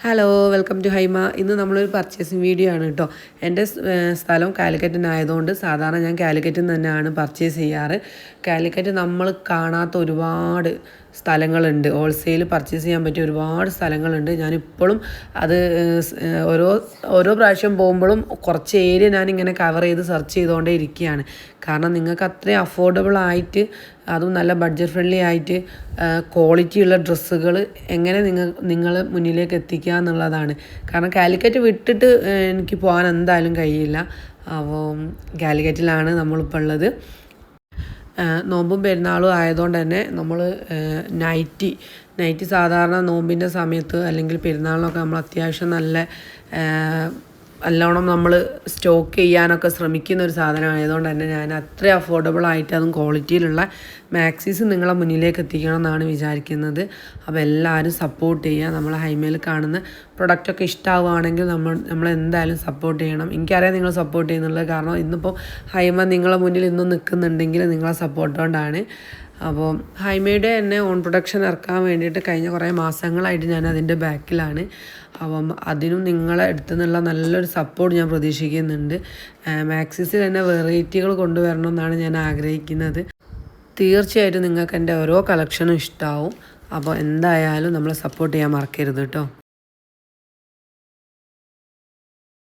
Hello welcome to Haima. ഇന്ന് നമ്മളൊരു purchasing video ആണ് കേട്ടോ. എൻ്റെ സ്ഥലം കാലിക്കറ്റിനായതുകൊണ്ട് സാധാരണ ഞാൻ കാലിക്കറ്റിൽ നിന്ന് തന്നെയാണ് പർച്ചേസ് ചെയ്യാറ്. കാലിക്കറ്റ് നമ്മൾ കാണാത്ത ഒരുപാട് സ്ഥലങ്ങളുണ്ട്, ഹോൾസെയിൽ പർച്ചേസ് ചെയ്യാൻ പറ്റിയ ഒരുപാട് സ്ഥലങ്ങളുണ്ട്. ഞാനിപ്പോഴും അത് ഓരോ പ്രാവശ്യം പോകുമ്പോഴും കുറച്ച് ഏരിയ ഞാനിങ്ങനെ കവർ ചെയ്ത് സെർച്ച് ചെയ്തുകൊണ്ടേ ഇരിക്കുകയാണ്. കാരണം നിങ്ങൾക്ക് അത്രയും അഫോർഡബിൾ ആയിട്ട്, അതും നല്ല ബഡ്ജറ്റ് ഫ്രണ്ട്ലി ആയിട്ട് ക്വാളിറ്റിയുള്ള ഡ്രസ്സുകൾ എങ്ങനെ നിങ്ങൾ മുന്നിലേക്ക് എത്തിക്കുക എന്നുള്ളതാണ്. കാരണം കാലിക്കറ്റ് വിട്ടിട്ട് എനിക്ക് പോകാൻ എന്തായാലും കഴിയില്ല. അപ്പോൾ കാലിക്കറ്റിലാണ് നമ്മളിപ്പോൾ ഉള്ളത്. നോമ്പും പെരുന്നാളും ആയതുകൊണ്ട് തന്നെ നമ്മൾ നൈറ്റി സാധാരണ നോമ്പിൻ്റെ സമയത്ത് അല്ലെങ്കിൽ പെരുന്നാളിനൊക്കെ നമ്മൾ അത്യാവശ്യം നല്ലോണം നമ്മൾ സ്റ്റോക്ക് ചെയ്യാനൊക്കെ ശ്രമിക്കുന്ന ഒരു സാധനമായതുകൊണ്ട് തന്നെ ഞാൻ അത്ര അഫോർഡബിൾ ആയിട്ട് അതും ക്വാളിറ്റിയിലുള്ള മാക്സീസ് നിങ്ങളെ മുന്നിലേക്ക് എത്തിക്കണം എന്നാണ് വിചാരിക്കുന്നത്. അപ്പോൾ എല്ലാവരും സപ്പോർട്ട് ചെയ്യുക. നമ്മളെ ഹൈമയിൽ കാണുന്ന പ്രൊഡക്റ്റൊക്കെ ഇഷ്ടമാവുകയാണെങ്കിൽ നമ്മൾ എന്തായാലും സപ്പോർട്ട് ചെയ്യണം. എനിക്കറിയാം നിങ്ങൾ സപ്പോർട്ട് ചെയ്യുന്നുള്ളത്, കാരണം ഇന്നിപ്പോൾ ഹൈമ നിങ്ങളെ മുന്നിൽ ഇന്നും നിൽക്കുന്നുണ്ടെങ്കിൽ നിങ്ങളെ സപ്പോർട്ട് കൊണ്ടാണ്. അപ്പോൾ ഹൈമയുടെ തന്നെ ഓൺ പ്രൊഡക്ഷൻ ഇറക്കാൻ വേണ്ടിയിട്ട് കഴിഞ്ഞ കുറേ മാസങ്ങളായിട്ട് ഞാൻ അതിൻ്റെ ബാക്കിലാണ്. അപ്പം അതിനും നിങ്ങളെ അടുത്തു നിന്നുള്ള നല്ലൊരു സപ്പോർട്ട് ഞാൻ പ്രതീക്ഷിക്കുന്നുണ്ട്. മാക്സിസിൽ തന്നെ വെറൈറ്റികൾ കൊണ്ടുവരണം എന്നാണ് ഞാൻ ആഗ്രഹിക്കുന്നത്. തീർച്ചയായിട്ടും നിങ്ങൾക്ക് എൻ്റെ ഓരോ കളക്ഷനും ഇഷ്ടമാവും. അപ്പോൾ എന്തായാലും നമ്മളെ സപ്പോർട്ട് ചെയ്യാൻ മറക്കരുത് കേട്ടോ.